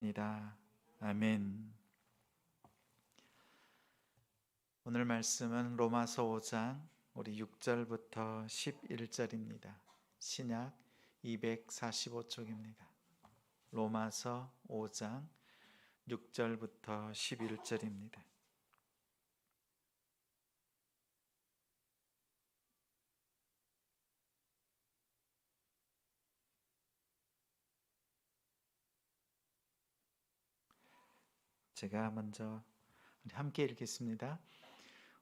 입니다. 아멘. 오늘 말씀은 로마서 5장 우리 6절부터 11절입니다. 신약 245쪽입니다. 로마서 5장 6절부터 11절입니다. 제가 먼저 함께 읽겠습니다.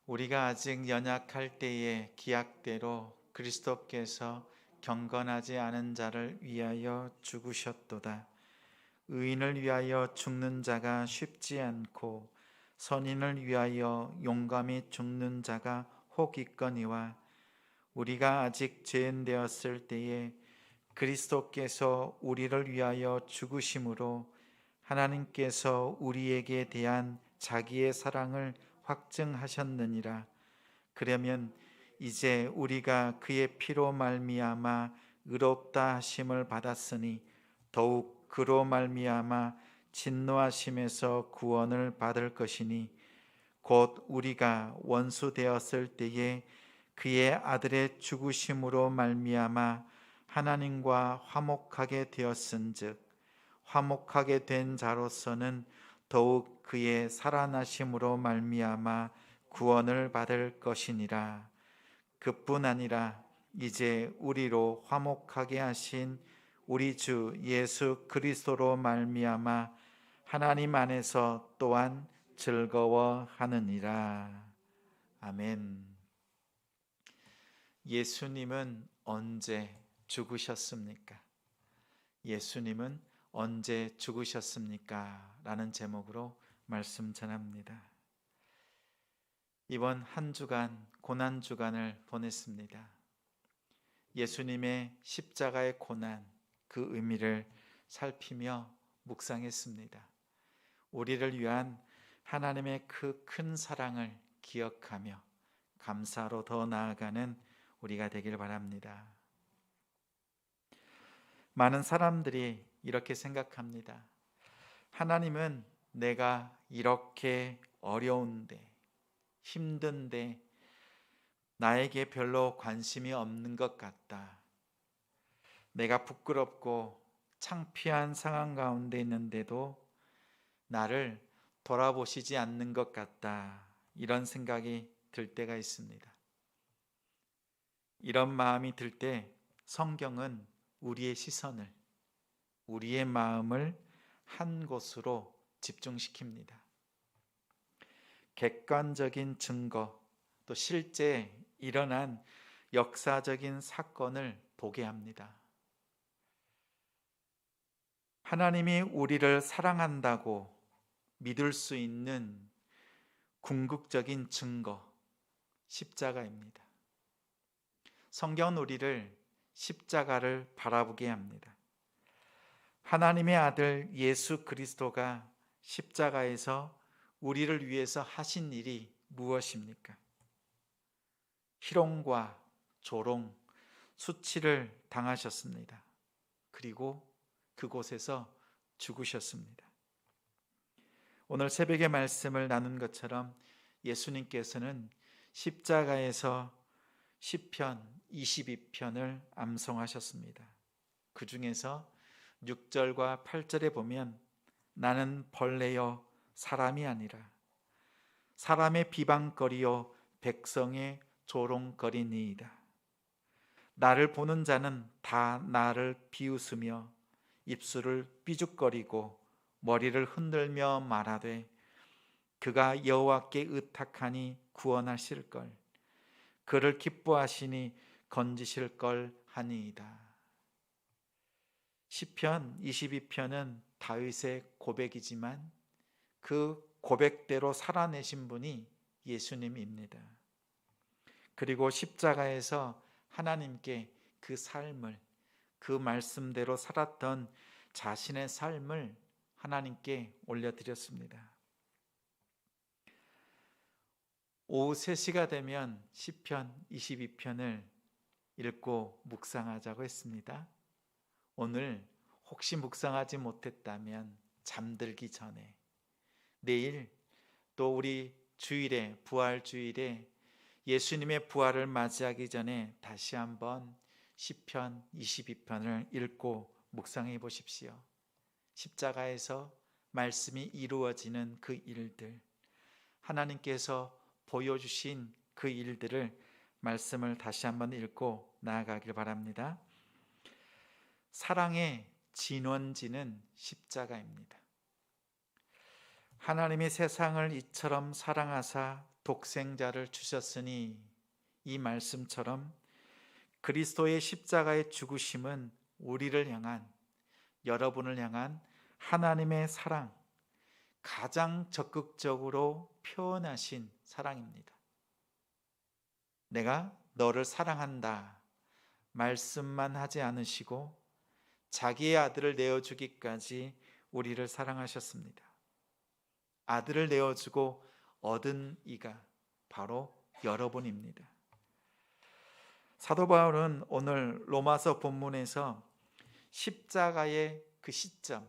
우리가 아직 연약할 때에 기약대로 그리스도께서 경건하지 않은 자를 위하여 죽으셨도다. 의인을 위하여 죽는 자가 쉽지 않고 선인을 위하여 용감히 죽는 자가 혹 있거니와 우리가 아직 죄인 되었을 때에 그리스도께서 우리를 위하여 죽으심으로 하나님께서 우리에게 대한 자기의 사랑을 확증하셨느니라. 그러면 이제 우리가 그의 피로 말미암아 의롭다 하심을 받았으니 더욱 그로 말미암아 진노하심에서 구원을 받을 것이니 곧 우리가 원수 되었을 때에 그의 아들의 죽으심으로 말미암아 하나님과 화목하게 되었은즉 화목하게 된 자로서는 더욱 그의 살아나심으로 말미암아 구원을 받을 것이니라. 그뿐 아니라 이제 우리로 화목하게 하신 우리 주 예수 그리스도로 말미암아 하나님 안에서 또한 즐거워하느니라. 아멘. 예수님은 언제 죽으셨습니까? 예수님은 언제 죽으셨습니까? 라는 제목으로 말씀 전합니다. 이번 한 주간 고난 주간을 보냈습니다. 예수님의 십자가의 고난, 그 의미를 살피며 묵상했습니다. 우리를 위한 하나님의 그 큰 사랑을 기억하며 감사로 더 나아가는 우리가 되길 바랍니다. 많은 사람들이 이렇게 생각합니다. 하나님은 내가 이렇게 어려운데, 힘든데 나에게 별로 관심이 없는 것 같다. 내가 부끄럽고 창피한 상황 가운데 있는데도 나를 돌아보시지 않는 것 같다. 이런 생각이 들 때가 있습니다. 이런 마음이 들 때 성경은 우리의 시선을, 우리의 마음을 한 곳으로 집중시킵니다. 객관적인 증거, 또 실제 일어난 역사적인 사건을 보게 합니다. 하나님이 우리를 사랑한다고 믿을 수 있는 궁극적인 증거, 십자가입니다. 성경은 우리를 십자가를 바라보게 합니다. 하나님의 아들 예수 그리스도가 십자가에서 우리를 위해서 하신 일이 무엇입니까? 희롱과 조롱, 수치를 당하셨습니다. 그리고 그곳에서 죽으셨습니다. 오늘 새벽의 말씀을 나눈 것처럼 예수님께서는 십자가에서 시편 22편을 암송하셨습니다. 그 중에서 6절과 8절에 보면 나는 벌레요 사람이 아니라 사람의 비방거리요 백성의 조롱거리니이다. 나를 보는 자는 다 나를 비웃으며 입술을 삐죽거리고 머리를 흔들며 말하되 그가 여호와께 의탁하니 구원하실 걸, 그를 기뻐하시니 건지실 걸 하니이다. 시편 22편은 다윗의 고백이지만 그 고백대로 살아내신 분이 예수님입니다. 그리고 십자가에서 하나님께 그 삶을, 그 말씀대로 살았던 자신의 삶을 하나님께 올려드렸습니다. 오후 3시가 되면 시편 22편을 읽고 묵상하자고 했습니다. 오늘 혹시 묵상하지 못했다면 잠들기 전에, 내일 또 우리 주일에, 부활 주일에 예수님의 부활을 맞이하기 전에 다시 한번 시편 22편을 읽고 묵상해 보십시오. 십자가에서 말씀이 이루어지는 그 일들, 하나님께서 보여주신 그 일들을 말씀을 다시 한번 읽고 나아가길 바랍니다. 사랑의 진원지는 십자가입니다. 하나님이 세상을 이처럼 사랑하사 독생자를 주셨으니, 이 말씀처럼 그리스도의 십자가의 죽으심은 우리를 향한, 여러분을 향한 하나님의 사랑, 가장 적극적으로 표현하신 사랑입니다. 내가 너를 사랑한다 말씀만 하지 않으시고 자기의 아들을 내어주기까지 우리를 사랑하셨습니다. 아들을 내어주고 얻은 이가 바로 여러분입니다. 사도 바울은 오늘 로마서 본문에서 십자가의 그 시점에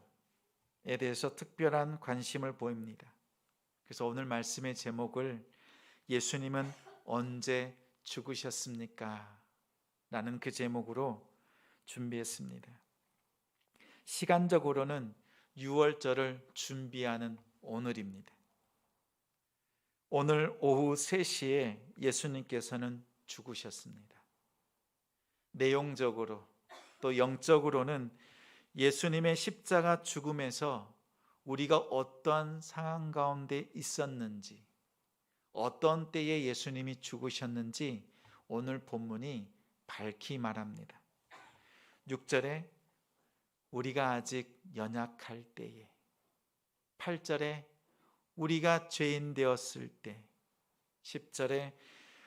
대해서 특별한 관심을 보입니다. 그래서 오늘 말씀의 제목을 예수님은 언제 죽으셨습니까? 라는 그 제목으로 준비했습니다. 시간적으로는 6월절을 준비하는 오늘입니다. 오늘 오후 3시에 예수님께서는 죽으셨습니다. 내용적으로 또 영적으로는 예수님의 십자가 죽음에서 우리가 어떠한 상황 가운데 있었는지, 어떤 때에 예수님이 죽으셨는지 오늘 본문이 밝히 말합니다. 6절에 우리가 아직 연약할 때에, 8절에 우리가 죄인 되었을 때, 10절에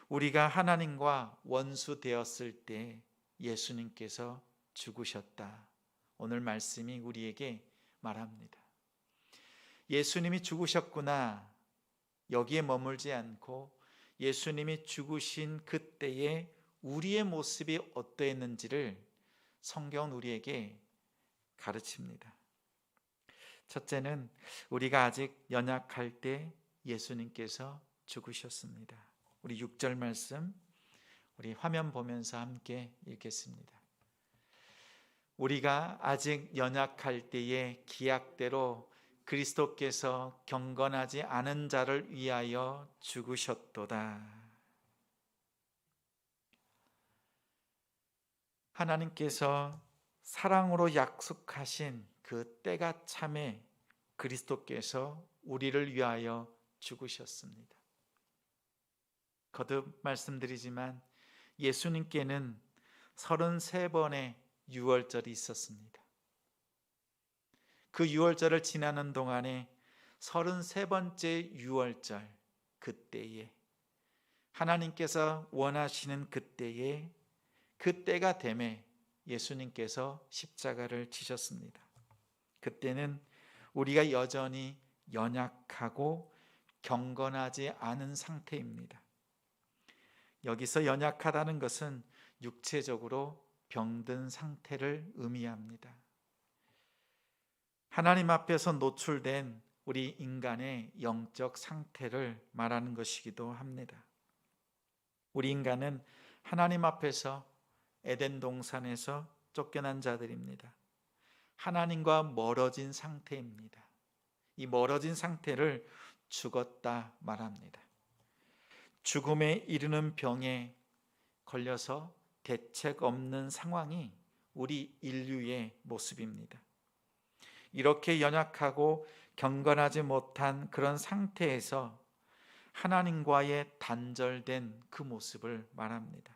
우리가 하나님과 원수 되었을 때 예수님께서 죽으셨다. 오늘 말씀이 우리에게 말합니다. 예수님이 죽으셨구나, 여기에 머물지 않고 예수님이 죽으신 그때에 우리의 모습이 어떠했는지를 성경은 우리에게 가르칩니다. 첫째는 우리가 아직 연약할 때 예수님께서 죽으셨습니다. 우리 6절 말씀 우리 화면 보면서 함께 읽겠습니다. 우리가 아직 연약할 때에 기약대로 그리스도께서 경건하지 않은 자를 위하여 죽으셨도다. 하나님께서 사랑으로 약속하신 그 때가 참에 그리스도께서 우리를 위하여 죽으셨습니다. 거듭 말씀드리지만 예수님께는 33번의 유월절이 있었습니다. 그 유월절을 지나는 동안에 33번째 유월절, 그때에 하나님께서 원하시는 그때에, 그때가 되매 예수님께서 십자가를 지셨습니다. 그때는 우리가 여전히 연약하고 경건하지 않은 상태입니다. 여기서 연약하다는 것은 육체적으로 병든 상태를 의미합니다. 하나님 앞에서 노출된 우리 인간의 영적 상태를 말하는 것이기도 합니다. 우리 인간은 하나님 앞에서 에덴 동산에서 쫓겨난 자들입니다. 하나님과 멀어진 상태입니다. 이 멀어진 상태를 죽었다 말합니다. 죽음에 이르는 병에 걸려서 대책 없는 상황이 우리 인류의 모습입니다. 이렇게 연약하고 경건하지 못한 그런 상태에서 하나님과의 단절된 그 모습을 말합니다.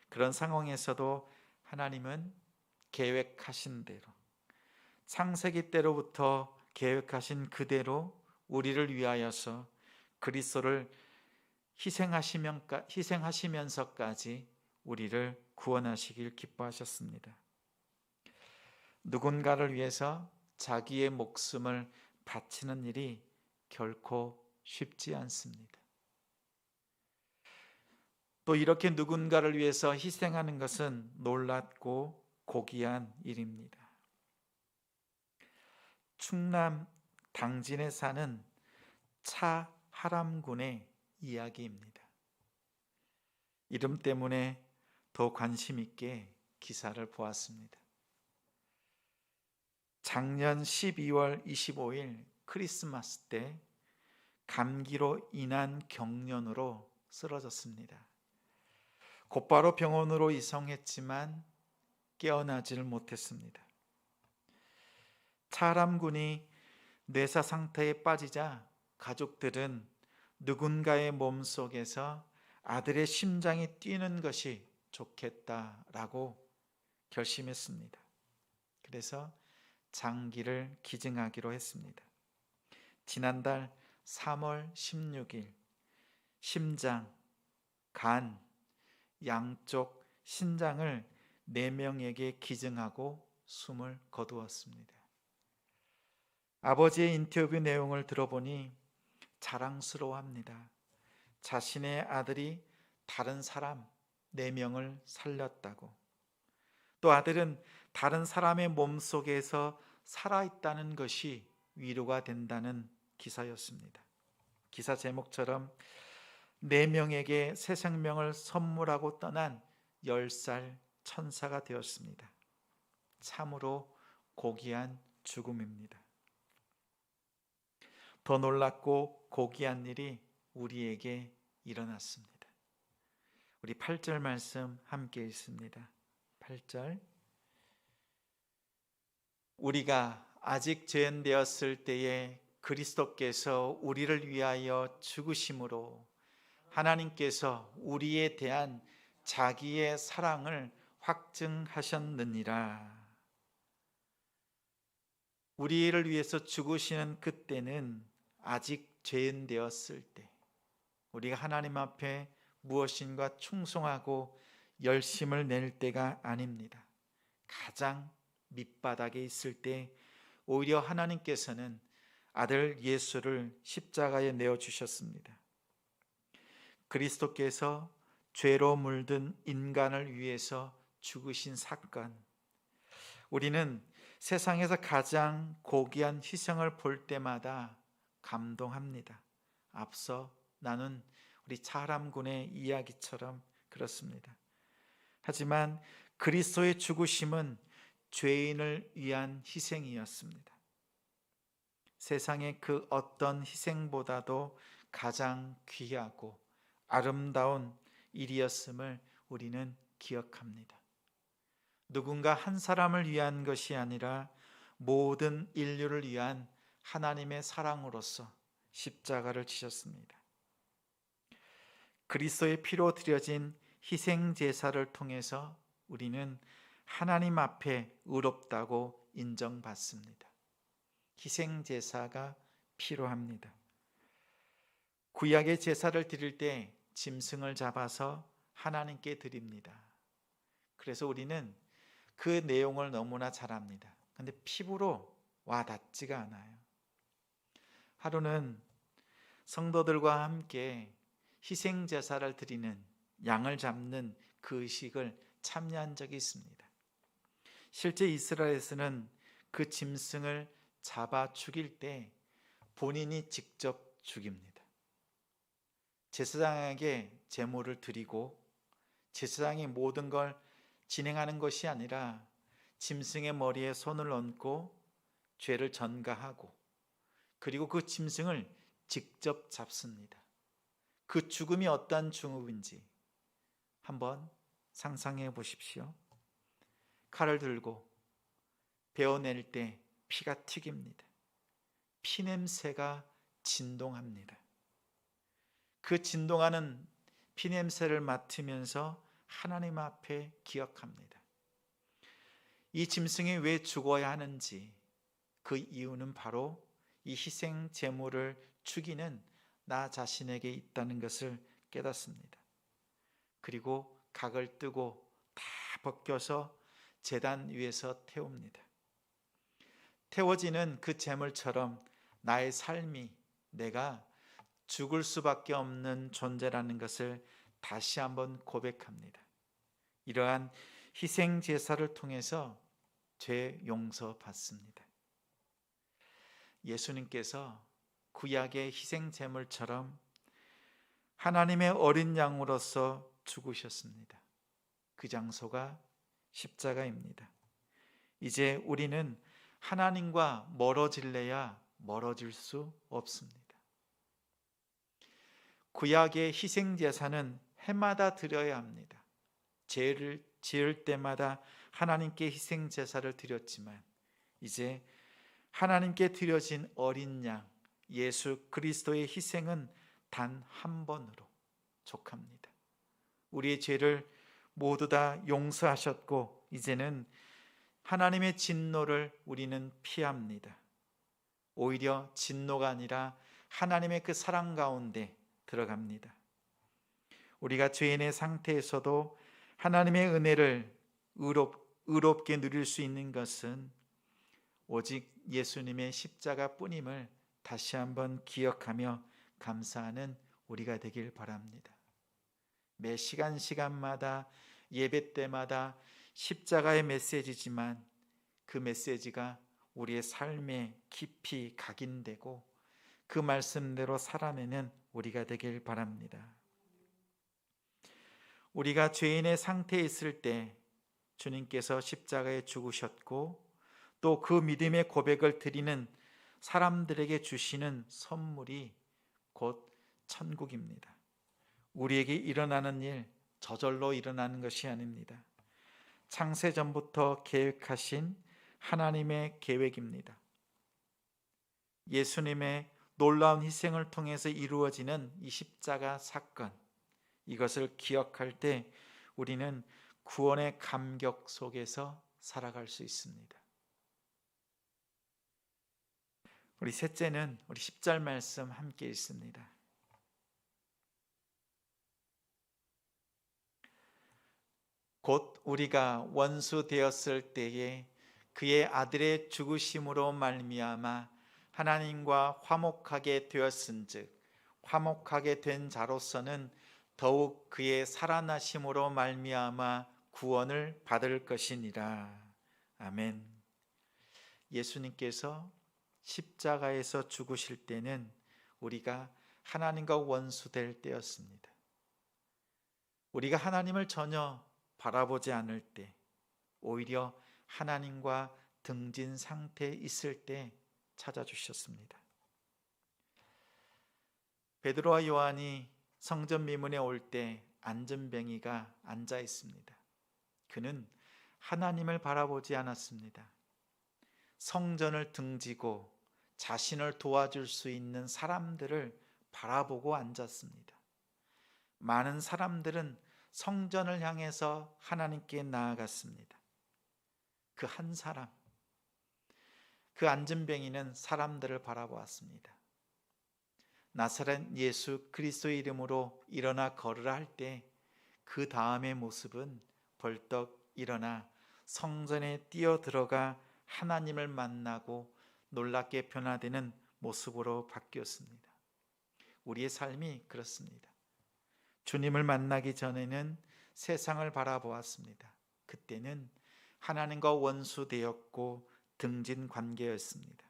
그런 상황에서도 하나님은 계획하신 대로, 창세기 때로부터 계획하신 그대로 우리를 위하여서 그리스도를 희생하시면서까지 우리를 구원하시길 기뻐하셨습니다. 누군가를 위해서 자기의 목숨을 바치는 일이 결코 쉽지 않습니다. 또 이렇게 누군가를 위해서 희생하는 것은 놀랍고 고귀한 일입니다. 충남 당진에 사는 차하람군의 이야기입니다. 이름 때문에 더 관심 있게 기사를 보았습니다. 작년 12월 25일 크리스마스 때 감기로 인한 경련으로 쓰러졌습니다. 곧바로 병원으로 이송했지만 깨어나지를 못했습니다. 차하람군이 뇌사 상태에 빠지자 가족들은 누군가의 몸속에서 아들의 심장이 뛰는 것이 좋겠다라고 결심했습니다. 그래서 장기를 기증하기로 했습니다. 지난달 3월 16일 심장, 간, 양쪽 신장을 4명에게 기증하고 숨을 거두었습니다. 아버지의 인터뷰 내용을 들어보니 자랑스러워합니다. 자신의 아들이 다른 사람 4명을 살렸다고, 또 아들은 다른 사람의 몸속에서 살아있다는 것이 위로가 된다는 기사였습니다. 기사 제목처럼 4명에게 새 생명을 선물하고 떠난 10살 천사가 되었습니다. 참으로 고귀한 죽음입니다. 더 놀랍고 고귀한 일이 우리에게 일어났습니다. 우리 8절 말씀 함께 읽습니다. 8절. 우리가 아직 죄인되었을 때에 그리스도께서 우리를 위하여 죽으심으로 하나님께서 우리에 대한 자기의 사랑을 확증하셨느니라. 우리를 위해서 죽으시는 그때는 아직 죄인 되었을 때, 우리가 하나님 앞에 무엇인가 충성하고 열심을 낼 때가 아닙니다. 가장 밑바닥에 있을 때 오히려 하나님께서는 아들 예수를 십자가에 내어주셨습니다. 그리스도께서 죄로 물든 인간을 위해서 죽으신 사건, 우리는 세상에서 가장 고귀한 희생을 볼 때마다 감동합니다. 앞서 나눈 우리 차하람군의 이야기처럼 그렇습니다. 하지만 그리스도의 죽으심은 죄인을 위한 희생이었습니다. 세상의 그 어떤 희생보다도 가장 귀하고 아름다운 일이었음을 우리는 기억합니다. 누군가 한 사람을 위한 것이 아니라 모든 인류를 위한 하나님의 사랑으로서 십자가를 지셨습니다. 그리스도의 피로 드려진 희생 제사를 통해서 우리는 하나님 앞에 의롭다고 인정받습니다. 희생 제사가 필요합니다. 구약의 제사를 드릴 때 짐승을 잡아서 하나님께 드립니다. 그래서 우리는 그 내용을 너무나 잘 압니다. 그런데 피부로 와 닿지가 않아요. 하루는 성도들과 함께 희생 제사를 드리는, 양을 잡는 그 의식을 참여한 적이 있습니다. 실제 이스라엘에서는 그 짐승을 잡아 죽일 때 본인이 직접 죽입니다. 제사장에게 제물을 드리고 제사장이 모든 걸 진행하는 것이 아니라 짐승의 머리에 손을 얹고 죄를 전가하고, 그리고 그 짐승을 직접 잡습니다. 그 죽음이 어떠한 죽음인지 한번 상상해 보십시오. 칼을 들고 베어낼 때 피가 튀깁니다. 피냄새가 진동합니다. 그 진동하는 피냄새를 맡으면서 하나님 앞에 기억합니다. 이 짐승이 왜 죽어야 하는지, 그 이유는 바로 이 희생 제물을 죽이는 나 자신에게 있다는 것을 깨닫습니다. 그리고 각을 뜨고 다 벗겨서 제단 위에서 태웁니다. 태워지는 그 제물처럼 나의 삶이, 내가 죽을 수밖에 없는 존재라는 것을 다시 한번 고백합니다. 이러한 희생 제사를 통해서 죄 용서 받습니다. 예수님께서 구약의 희생 제물처럼 하나님의 어린 양으로서 죽으셨습니다. 그 장소가 십자가입니다. 이제 우리는 하나님과 멀어질래야 멀어질 수 없습니다. 구약의 희생 제사는 해마다 드려야 합니다. 죄를 지을 때마다 하나님께 희생 제사를 드렸지만 이제 하나님께 드려진 어린 양 예수 그리스도의 희생은 단 한 번으로 족합니다. 우리의 죄를 모두 다 용서하셨고 이제는 하나님의 진노를 우리는 피합니다. 오히려 진노가 아니라 하나님의 그 사랑 가운데 들어갑니다. 우리가 죄인의 상태에서도 하나님의 은혜를 의롭게 누릴 수 있는 것은 오직 예수님의 십자가 뿐임을 다시 한번 기억하며 감사하는 우리가 되길 바랍니다. 매 시간마다 예배 때마다 십자가의 메시지지만 그 메시지가 우리의 삶에 깊이 각인되고 그 말씀대로 살아내는 우리가 되길 바랍니다. 우리가 죄인의 상태에 있을 때 주님께서 십자가에 죽으셨고 또 그 믿음의 고백을 드리는 사람들에게 주시는 선물이 곧 천국입니다. 우리에게 일어나는 일 저절로 일어나는 것이 아닙니다. 창세전부터 계획하신 하나님의 계획입니다. 예수님의 놀라운 희생을 통해서 이루어지는 이 십자가 사건, 이것을 기억할 때 우리는 구원의 감격 속에서 살아갈 수 있습니다. 우리 셋째는 우리 10절 말씀 함께 읽습니다. 곧 우리가 원수 되었을 때에 그의 아들의 죽으심으로 말미암아 하나님과 화목하게 되었은즉 화목하게 된 자로서는 더욱 그의 살아나심으로 말미암아 구원을 받을 것이니라. 아멘. 예수님께서 십자가에서 죽으실 때는 우리가 하나님과 원수될 때였습니다. 우리가 하나님을 전혀 바라보지 않을 때, 오히려 하나님과 등진 상태에 있을 때 찾아주셨습니다. 베드로와 요한이 성전 미문에 올 때 안전뱅이가 앉아 있습니다. 그는 하나님을 바라보지 않았습니다. 성전을 등지고 자신을 도와줄 수 있는 사람들을 바라보고 앉았습니다. 많은 사람들은 성전을 향해서 하나님께 나아갔습니다. 그 한 사람, 그 안전뱅이는 사람들을 바라보았습니다. 나사렛 예수 그리스도의 이름으로 일어나 걸으라 할 때 그 다음의 모습은 벌떡 일어나 성전에 뛰어들어가 하나님을 만나고 놀랍게 변화되는 모습으로 바뀌었습니다. 우리의 삶이 그렇습니다. 주님을 만나기 전에는 세상을 바라보았습니다. 그때는 하나님과 원수되었고 등진 관계였습니다.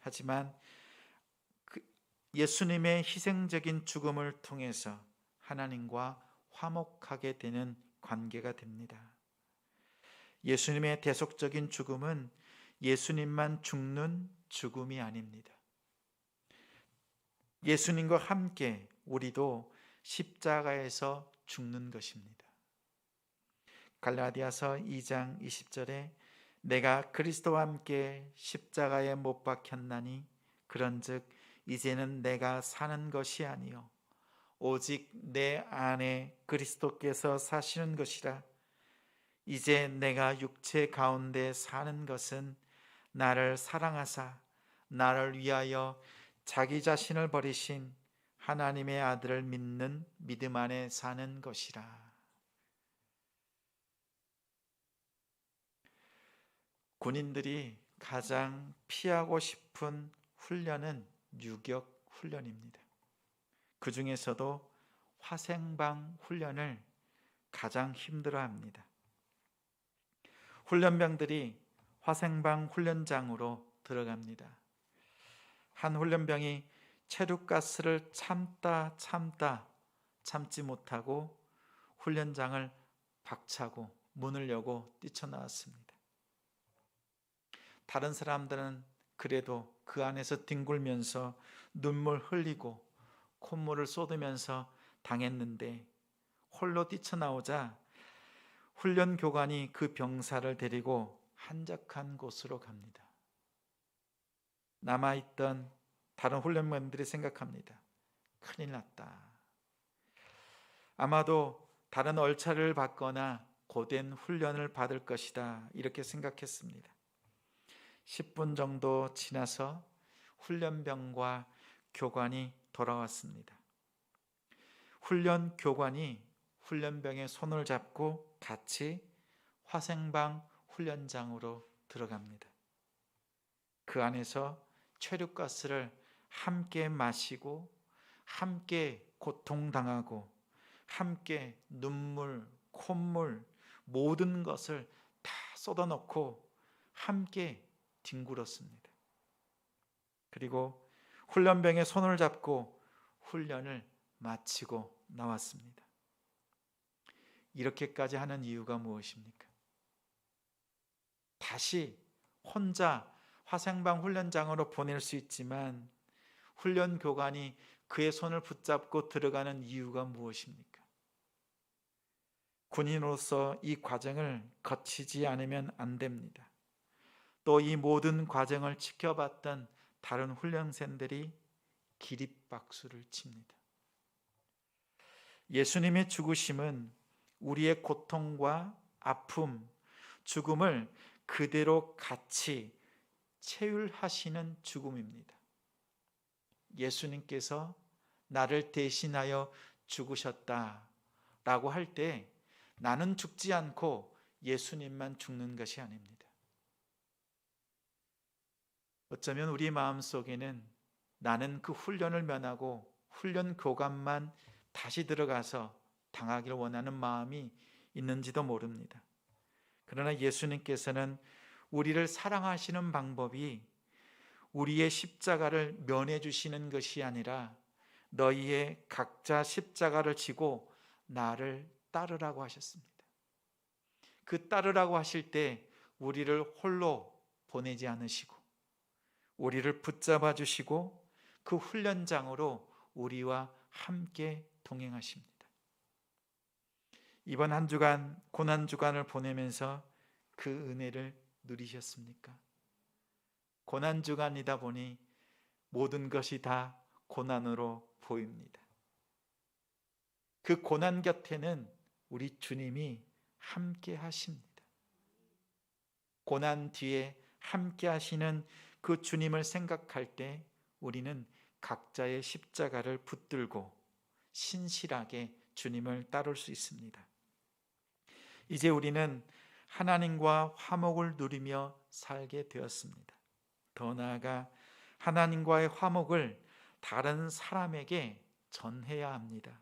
하지만 예수님의 희생적인 죽음을 통해서 하나님과 화목하게 되는 관계가 됩니다. 예수님의 대속적인 죽음은 예수님만 죽는 죽음이 아닙니다. 예수님과 함께 우리도 십자가에서 죽는 것입니다. 갈라디아서 2장 20절에 내가 그리스도와 함께 십자가에 못 박혔나니 그런즉 이제는 내가 사는 것이 아니요 오직 내 안에 그리스도께서 사시는 것이라. 이제 내가 육체 가운데 사는 것은 나를 사랑하사 나를 위하여 자기 자신을 버리신 하나님의 아들을 믿는 믿음 안에 사는 것이라. 군인들이 가장 피하고 싶은 훈련은 유격 훈련입니다. 그 중에서도 화생방 훈련을 가장 힘들어합니다. 훈련병들이 화생방 훈련장으로 들어갑니다. 한 훈련병이 체류가스를 참지 못하고 훈련장을 박차고 문을 여고 뛰쳐나왔습니다. 다른 사람들은 그래도 그 안에서 뒹굴면서 눈물 흘리고 콧물을 쏟으면서 당했는데, 홀로 뛰쳐나오자 훈련 교관이 그 병사를 데리고 한적한 곳으로 갑니다. 남아있던 다른 훈련병들이 생각합니다. 큰일 났다. 아마도 다른 얼차를 받거나 고된 훈련을 받을 것이다, 이렇게 생각했습니다. 10분 정도 지나서 훈련병과 교관이 돌아왔습니다. 훈련 교관이 훈련병의 손을 잡고 같이 화생방 훈련장으로 들어갑니다. 그 안에서 최루가스를 함께 마시고 함께 고통당하고 함께 눈물, 콧물, 모든 것을 다 쏟아놓고 함께 뒹굴었습니다. 그리고 훈련병의 손을 잡고 훈련을 마치고 나왔습니다. 이렇게까지 하는 이유가 무엇입니까? 다시 혼자 화생방 훈련장으로 보낼 수 있지만 훈련 교관이 그의 손을 붙잡고 들어가는 이유가 무엇입니까? 군인으로서 이 과정을 거치지 않으면 안 됩니다. 또 이 모든 과정을 지켜봤던 다른 훈련생들이 기립박수를 칩니다. 예수님의 죽으심은 우리의 고통과 아픔, 죽음을 그대로 같이 체휼하시는 죽음입니다. 예수님께서 나를 대신하여 죽으셨다라고 할 때 나는 죽지 않고 예수님만 죽는 것이 아닙니다. 어쩌면 우리 마음속에는 나는 그 훈련을 면하고 훈련 교관만 다시 들어가서 당하길 원하는 마음이 있는지도 모릅니다. 그러나 예수님께서는 우리를 사랑하시는 방법이 우리의 십자가를 면해 주시는 것이 아니라 너희의 각자 십자가를 지고 나를 따르라고 하셨습니다. 그 따르라고 하실 때 우리를 홀로 보내지 않으시고 우리를 붙잡아 주시고 그 훈련장으로 우리와 함께 동행하십니다. 이번 한 주간 고난 주간을 보내면서 그 은혜를 누리셨습니까? 고난 주간이다 보니 모든 것이 다 고난으로 보입니다. 그 고난 곁에는 우리 주님이 함께 하십니다. 고난 뒤에 함께 하시는 그 주님을 생각할 때 우리는 각자의 십자가를 붙들고 신실하게 주님을 따를 수 있습니다. 이제 우리는 하나님과 화목을 누리며 살게 되었습니다. 더 나아가 하나님과의 화목을 다른 사람에게 전해야 합니다.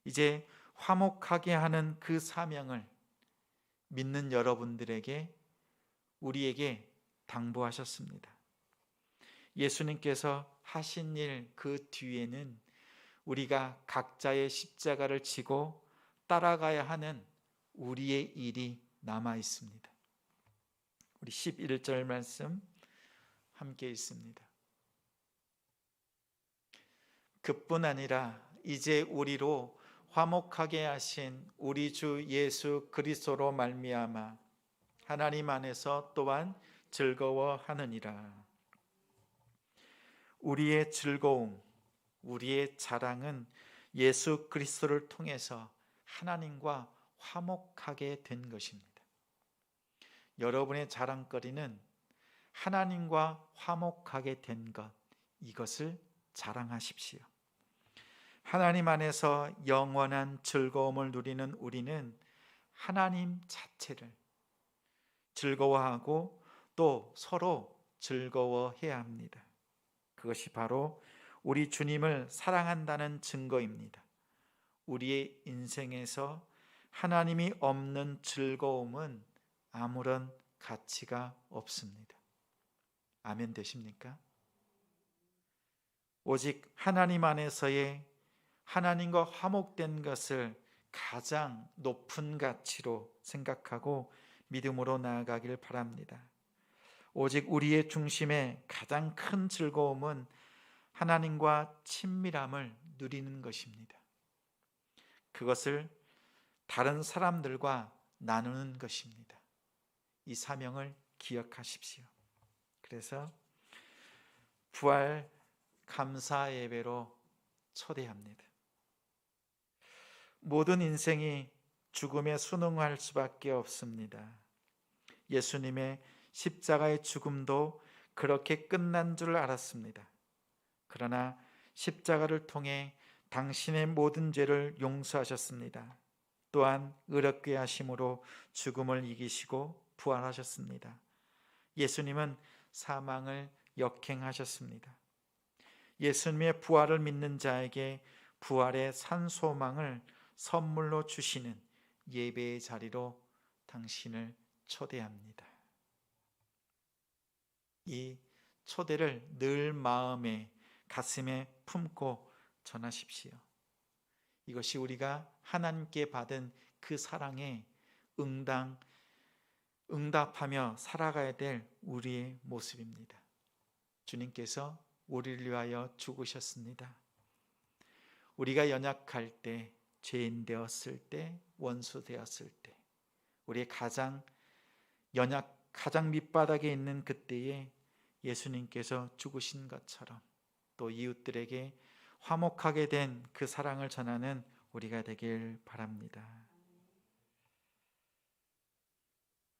이제 화목하게 하는 그 사명을 믿는 여러분들에게, 우리에게 당부하셨습니다. 예수님께서 하신 일 그 뒤에는 우리가 각자의 십자가를 지고 따라가야 하는 우리의 일이 남아 있습니다. 우리 11절 말씀 함께 있습니다. 그뿐 아니라 이제 우리로 화목하게 하신 우리 주 예수 그리스도로 말미암아 하나님 안에서 또한 즐거워하느니라. 우리의 즐거움, 우리의 자랑은 예수 그리스도를 통해서 하나님과 화목하게 된 것입니다. 여러분의 자랑거리는 하나님과 화목하게 된 것, 이것을 자랑하십시오. 하나님 안에서 영원한 즐거움을 누리는 우리는 하나님 자체를 즐거워하고 또 서로 즐거워해야 합니다. 그것이 바로 우리 주님을 사랑한다는 증거입니다. 우리의 인생에서 하나님이 없는 즐거움은 아무런 가치가 없습니다. 아멘 되십니까? 오직 하나님 안에서의 하나님과 화목된 것을 가장 높은 가치로 생각하고 믿음으로 나아가길 바랍니다. 오직 우리의 중심의 가장 큰 즐거움은 하나님과 친밀함을 누리는 것입니다. 그것을 다른 사람들과 나누는 것입니다. 이 사명을 기억하십시오. 그래서 부활 감사 예배로 초대합니다. 모든 인생이 죽음에 순응할 수밖에 없습니다. 예수님의 십자가의 죽음도 그렇게 끝난 줄 알았습니다. 그러나 십자가를 통해 당신의 모든 죄를 용서하셨습니다. 또한 의롭게 하심으로 죽음을 이기시고 부활하셨습니다. 예수님은 사망을 역행하셨습니다. 예수님의 부활을 믿는 자에게 부활의 산 소망을 선물로 주시는 예배의 자리로 당신을 초대합니다. 이 초대를 늘 마음에 가슴에 품고 전하십시오. 이것이 우리가 하나님께 받은 그 사랑에 응답하며 살아가야 될 우리의 모습입니다. 주님께서 우리를 위하여 죽으셨습니다. 우리가 연약할 때, 죄인 되었을 때, 원수 되었을 때, 우리의 가장 밑바닥에 있는 그때에 예수님께서 죽으신 것처럼 또 이웃들에게 화목하게 된 그 사랑을 전하는 우리가 되길 바랍니다.